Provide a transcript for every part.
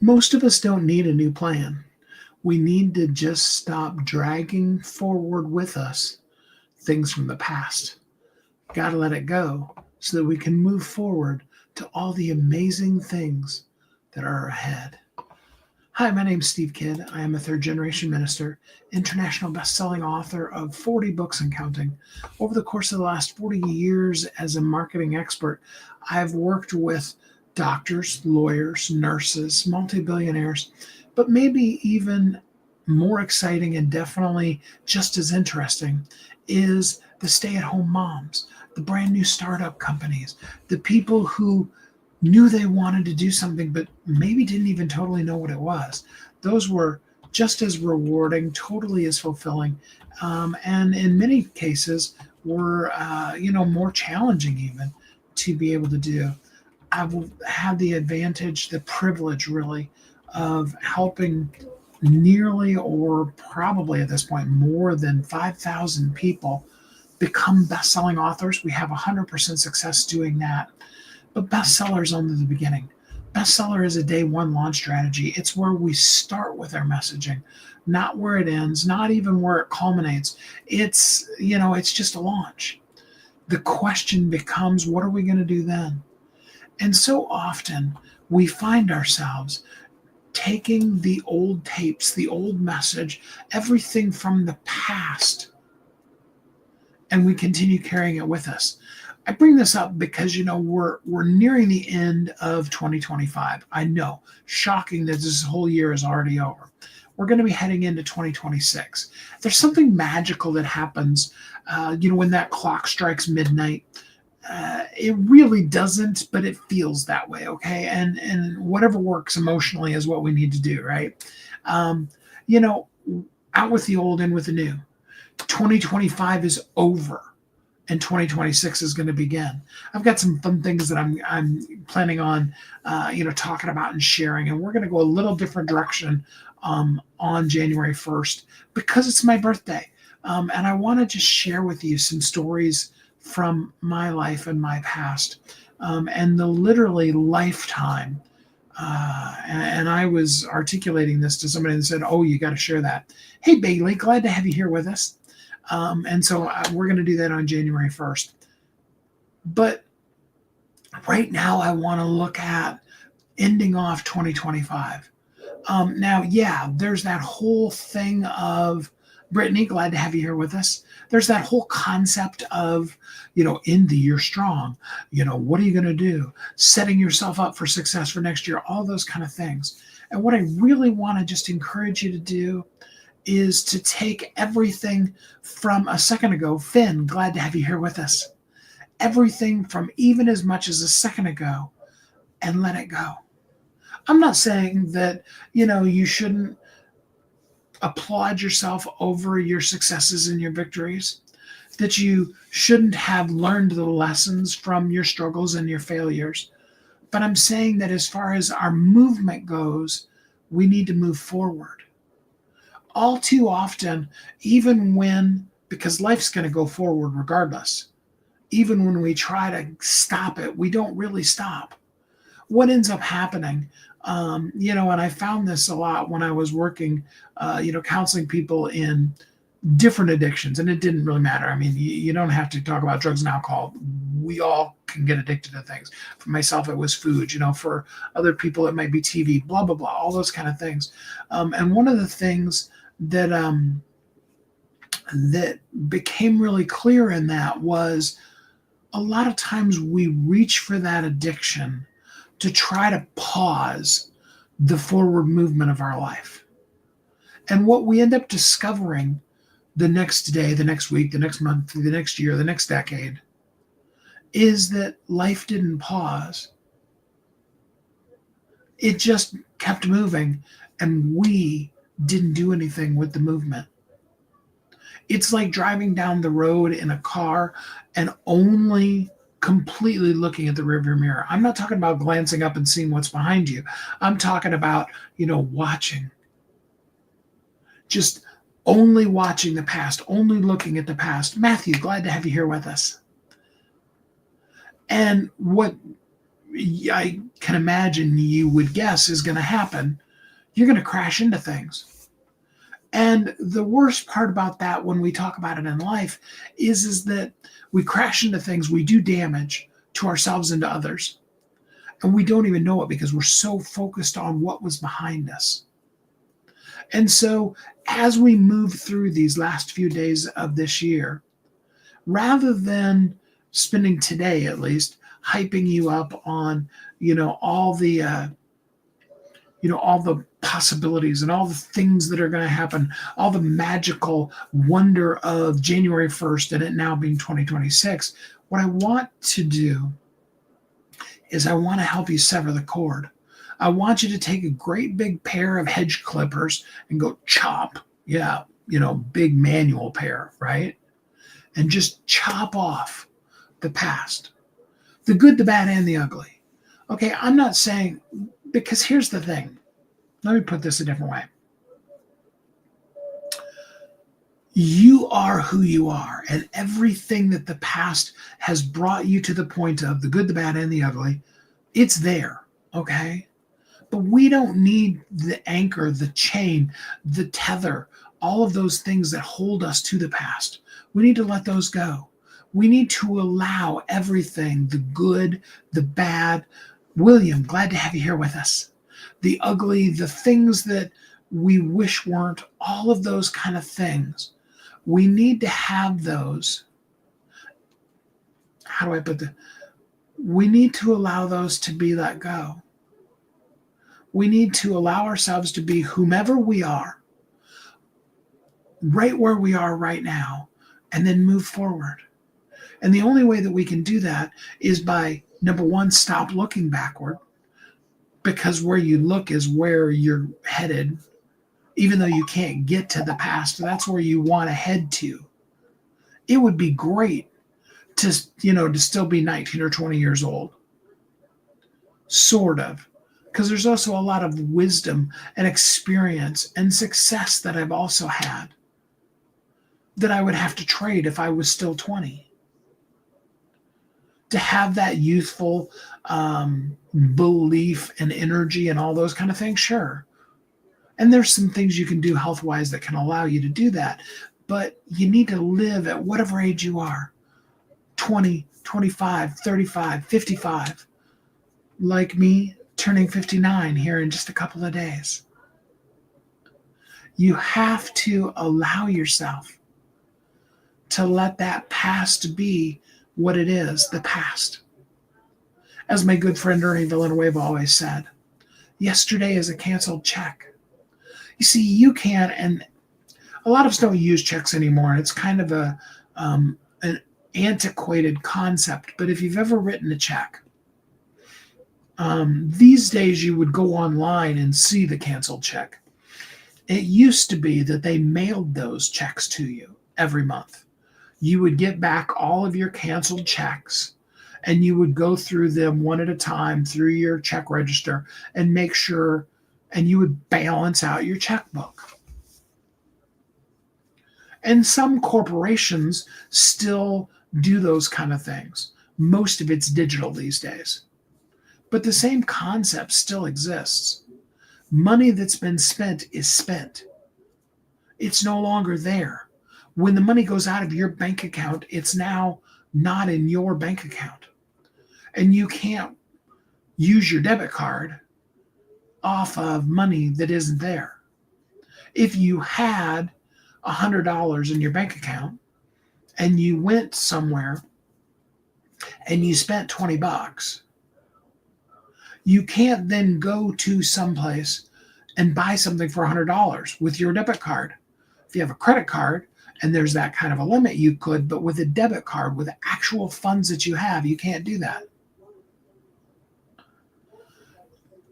Most of us don't need a new plan. We need to just stop dragging forward with us things from the past. Got to let it go so that we can move forward to all the amazing things that are ahead. Hi, my name's Steve Kidd. I am a third generation minister, international best-selling author of 40 books and counting. Over the course of the last 40 years as a marketing expert, I've worked with doctors, lawyers, nurses, multi-billionaires, but maybe even more exciting and definitely just as interesting is the stay-at-home moms, the brand new startup companies, the people who knew they wanted to do something, but maybe didn't even totally know what it was. Those were just as rewarding, totally as fulfilling, and in many cases were, more challenging even to be able to do. I've had the advantage, the privilege really, of helping nearly or probably at this point more than 5,000 people become best-selling authors. We have 100% success doing that. But bestseller is only the beginning. Bestseller is a day one launch strategy. It's where we start with our messaging, not where it ends, not even where it culminates. It's just a launch. The question becomes, what are we going to do then? And so often we find ourselves taking the old tapes, the old message, everything from the past, and we continue carrying it with us. I bring this up because we're nearing the end of 2025. I know, shocking that this whole year is already over. We're going to be heading into 2026. There's something magical that happens, when that clock strikes midnight. It really doesn't, but it feels that way, okay? And whatever works emotionally is what we need to do, right? Um, you know, Out with the old, in with the new. 2025 is over and 2026 is going to begin. I've got some fun things that I'm planning on, talking about and sharing, and we're going to go a little different direction on January 1st because it's my birthday, and I want to just share with you some stories from my life and my past, and the literally lifetime. And I was articulating this to somebody and said, "Oh, you got to share that." Hey, Bailey, glad to have you here with us. And so we're going to do that on January 1st. But right now, I want to look at ending off 2025. Now, yeah, there's that whole thing of Brittany, glad to have you here with us. There's that whole concept of, end the year strong. What are you going to do? Setting yourself up for success for next year, all those kind of things. And what I really want to just encourage you to do is to take everything from a second ago. Finn, glad to have you here with us. Everything from even as much as a second ago and let it go. I'm not saying that, you shouldn't applaud yourself over your successes and your victories, that you shouldn't have learned the lessons from your struggles and your failures. But I'm saying that as far as our movement goes, we need to move forward. All too often, because life's going to go forward regardless, even when we try to stop it, we don't really stop. What ends up happening, and I found this a lot when I was working, counseling people in different addictions, and it didn't really matter. I mean, you don't have to talk about drugs and alcohol. We all can get addicted to things. For myself, it was food. For other people, it might be TV. Blah blah blah. All those kind of things. And one of the things that became really clear in that was a lot of times we reach for that addiction to try to pause the forward movement of our life. And what we end up discovering the next day, the next week, the next month, the next year, the next decade, is that life didn't pause. It just kept moving, and we didn't do anything with the movement. It's like driving down the road in a car and only completely looking at the rearview mirror. I'm not talking about glancing up and seeing what's behind you. I'm talking about, watching. Just only watching the past, only looking at the past. Matthew, glad to have you here with us. And what I can imagine you would guess is going to happen. You're going to crash into things. And the worst part about that when we talk about it in life is that we crash into things, we do damage to ourselves and to others. And we don't even know it because we're so focused on what was behind us. And so as we move through these last few days of this year, rather than spending today at least hyping you up on, all the all the possibilities and all the things that are going to happen, all the magical wonder of January 1st and it now being 2026, what I want to do is I want to help you sever the cord. I want you to take a great big pair of hedge clippers and go chop. Yeah, big manual pair, right? And just chop off the past, the good, the bad, and the ugly. Okay, I'm not saying, because here's the thing. Let me put this a different way. You are who you are, and everything that the past has brought you to the point of, the good, the bad, and the ugly, it's there, okay? But we don't need the anchor, the chain, the tether, all of those things that hold us to the past. We need to let those go. We need to allow everything, the good, the bad. William, glad to have you here with us. The ugly, the things that we wish weren't, all of those kind of things. We need to have those. How do I put that? We need to allow those to be let go. We need to allow ourselves to be whomever we are, right where we are right now, and then move forward. And the only way that we can do that is by, number one, stop looking backward, because where you look is where you're headed. Even though you can't get to the past, that's where you want to head to. It would be great to still be 19 or 20 years old. Sort of. Because there's also a lot of wisdom and experience and success that I've also had that I would have to trade if I was still 20. To have that youthful belief and energy and all those kind of things, sure. And there's some things you can do health-wise that can allow you to do that. But you need to live at whatever age you are, 20, 25, 35, 55. Like me, turning 59 here in just a couple of days. You have to allow yourself to let that past be what it is, the past. As my good friend Ernie Villanueva always said, yesterday is a canceled check. You see, you can, and a lot of us don't use checks anymore. It's kind of an antiquated concept. But if you've ever written a check, these days you would go online and see the canceled check. It used to be that they mailed those checks to you every month. You would get back all of your canceled checks, and you would go through them one at a time through your check register and make sure, and you would balance out your checkbook. And some corporations still do those kind of things. Most of it's digital these days. But the same concept still exists. Money that's been spent is spent. It's no longer there. When the money goes out of your bank account, it's now not in your bank account. And you can't use your debit card off of money that isn't there. If you had $100 in your bank account and you went somewhere and you spent $20, you can't then go to someplace and buy something for $100 with your debit card. If you have a credit card and there's that kind of a limit, you could, but with a debit card, with actual funds that you have, you can't do that.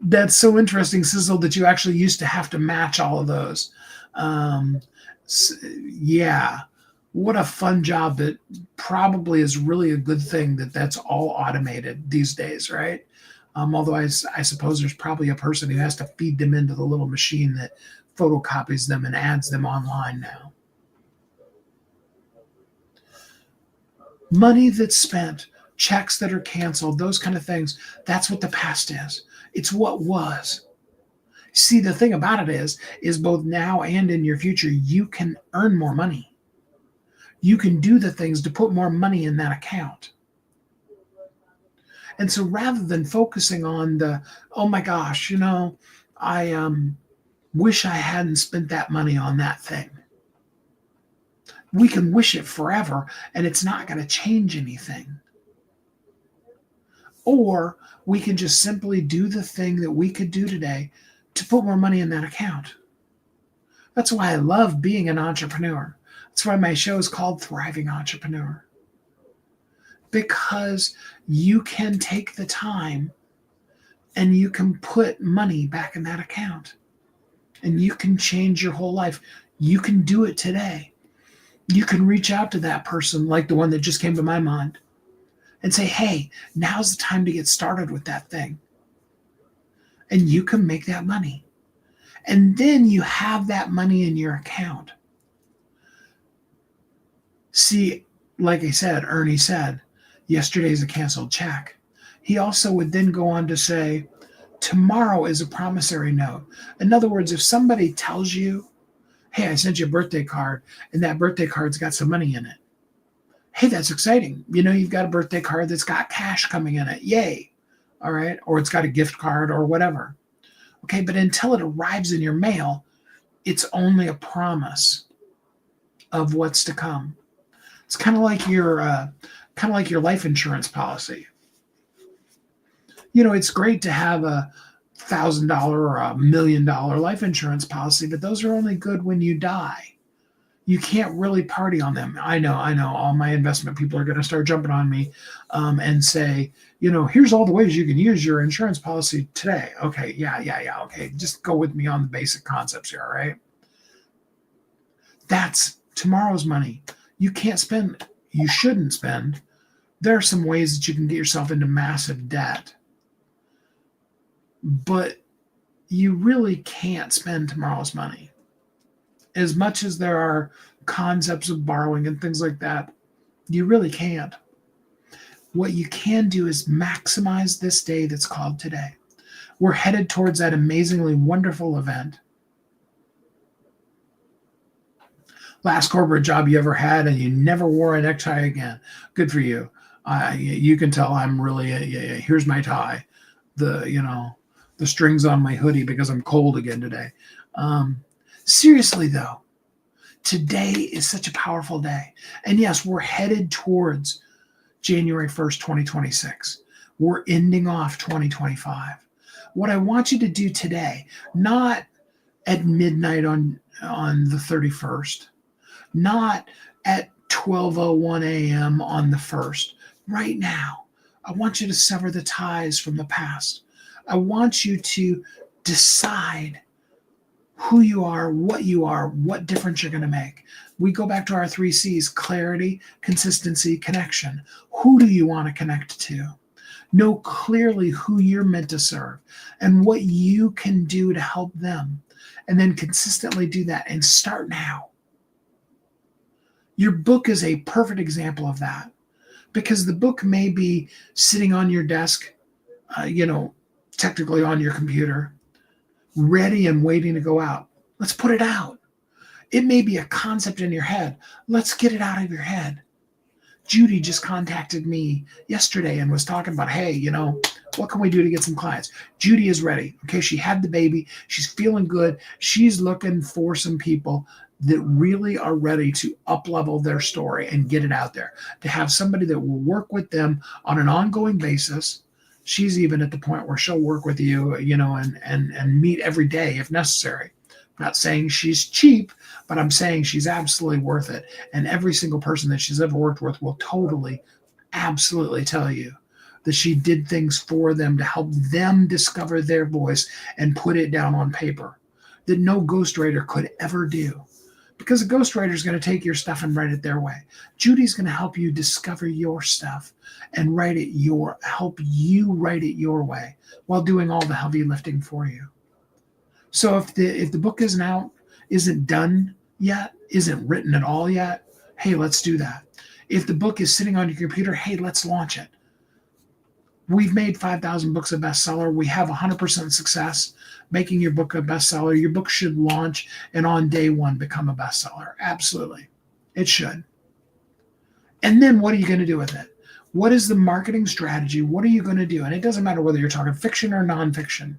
That's so interesting, Sizzle, that you actually used to have to match all of those. Yeah, what a fun job. That probably is really a good thing that that's all automated these days, right? Although I suppose there's probably a person who has to feed them into the little machine that photocopies them and adds them online now. Money that's spent, checks that are canceled, those kind of things. That's what the past is. It's what was. See, the thing about it is both now and in your future, you can earn more money. You can do the things to put more money in that account. And so rather than focusing on the, oh my gosh, I wish I hadn't spent that money on that thing. We can wish it forever and it's not going to change anything. Or we can just simply do the thing that we could do today to put more money in that account. That's why I love being an entrepreneur. That's why my show is called Thriving Entrepreneur. Because you can take the time and you can put money back in that account. And you can change your whole life. You can do it today. You can reach out to that person like the one that just came to my mind and say, hey, now's the time to get started with that thing. And you can make that money. And then you have that money in your account. See, like I said, Ernie said, yesterday's a canceled check. He also would then go on to say, tomorrow is a promissory note. In other words, if somebody tells you, hey, I sent you a birthday card, and that birthday card's got some money in it. Hey, that's exciting. You've got a birthday card that's got cash coming in it. Yay. All right. Or it's got a gift card or whatever. Okay. But until it arrives in your mail, it's only a promise of what's to come. It's kind of like your life insurance policy. It's great to have a $1,000 or $1 million life insurance policy, but those are only good when you die. You can't really party on them. I know. All my investment people are going to start jumping on me and say, here's all the ways you can use your insurance policy today. Okay, yeah. Okay, just go with me on the basic concepts here, all right? That's tomorrow's money. You can't spend. You shouldn't spend. There are some ways that you can get yourself into massive debt. But you really can't spend tomorrow's money. As much as there are concepts of borrowing and things like that, you really can't. What you can do is maximize this day that's called today. We're headed towards that amazingly wonderful event. Last corporate job you ever had and you never wore a necktie again. Good for you. You can tell I'm really, here's my tie. The strings on my hoodie because I'm cold again today. Seriously, though, today is such a powerful day. And yes, we're headed towards January 1st, 2026. We're ending off 2025. What I want you to do today, not at midnight on the 31st, not at 12:01 a.m. on the 1st, right now, I want you to sever the ties from the past. I want you to decide who you are, what difference you're going to make. We go back to our 3 C's: clarity, consistency, connection. Who do you want to connect to? Know clearly who you're meant to serve and what you can do to help them. And then consistently do that and start now. Your book is a perfect example of that because the book may be sitting on your desk, technically on your computer, ready and waiting to go out. Let's put it out. It may be a concept in your head. Let's get it out of your head. Judy just contacted me yesterday and was talking about, hey, what can we do to get some clients? Judy is ready. Okay, she had the baby. She's feeling good. She's looking for some people that really are ready to up-level their story and get it out there, to have somebody that will work with them on an ongoing basis. She's even at the point where she'll work with you, and meet every day if necessary. I'm not saying she's cheap, but I'm saying she's absolutely worth it. And every single person that she's ever worked with will totally, absolutely tell you that she did things for them to help them discover their voice and put it down on paper that no ghostwriter could ever do. Because a ghostwriter is going to take your stuff and write it their way. Judy's going to help you discover your stuff and help you write it your way while doing all the heavy lifting for you. So if the book isn't out, isn't done yet, isn't written at all yet, hey, let's do that. If the book is sitting on your computer, hey, let's launch it. We've made 5,000 books a bestseller. We have 100% success making your book a bestseller. Your book should launch and on day one become a bestseller. Absolutely. It should. And then what are you going to do with it? What is the marketing strategy? What are you going to do? And it doesn't matter whether you're talking fiction or nonfiction,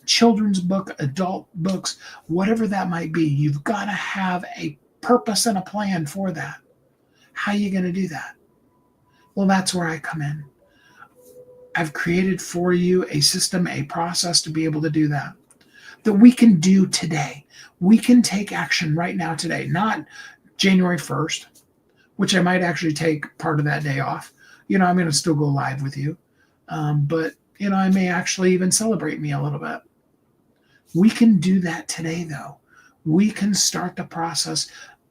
children's book, adult books, whatever that might be. You've got to have a purpose and a plan for that. How are you going to do that? Well, that's where I come in. I've created for you a system, a process to be able to do that we can do today. We can take action right now today, not January 1st, which I might actually take part of that day off. I'm going to still go live with you. But, I may actually even celebrate me a little bit. We can do that today, though. We can start the process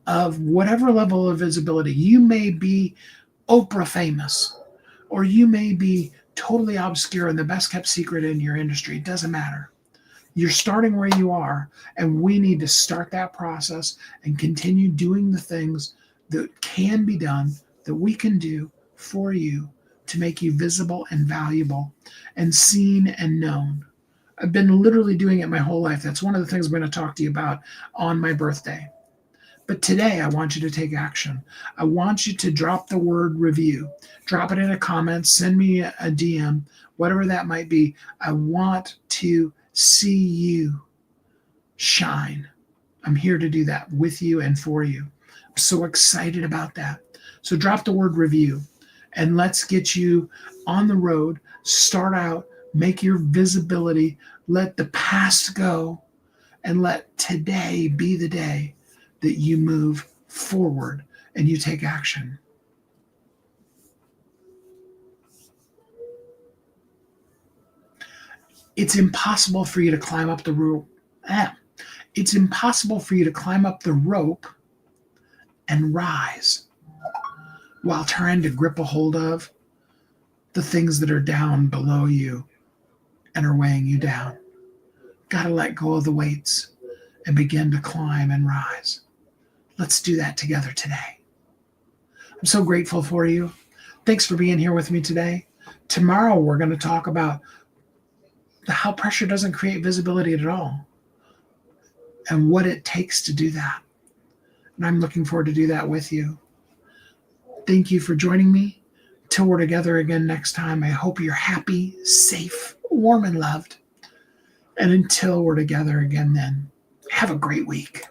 of whatever level of visibility. You may be Oprah famous, or you may be totally obscure and the best kept secret in your industry. It doesn't matter. You're starting where you are, and we need to start that process and continue doing the things that can be done, that we can do for you to make you visible and valuable and seen and known. I've been literally doing it my whole life. That's one of the things I'm going to talk to you about on my birthday. But today, I want you to take action. I want you to drop the word review. Drop it in a comment. Send me a DM, whatever that might be. I want to see you shine. I'm here to do that with you and for you. I'm so excited about that. So drop the word review and let's get you on the road. Start out, make your visibility, let the past go, and let today be the day that you move forward and you take action. It's impossible for you to climb up the rope. It's impossible for you to climb up the rope and rise while trying to grip a hold of the things that are down below you and are weighing you down. Got to let go of the weights and begin to climb and rise. Let's do that together today. I'm so grateful for you. Thanks for being here with me today. Tomorrow, we're going to talk about how pressure doesn't create visibility at all and what it takes to do that. And I'm looking forward to do that with you. Thank you for joining me. Till we're together again next time, I hope you're happy, safe, warm, and loved. And until we're together again then, have a great week.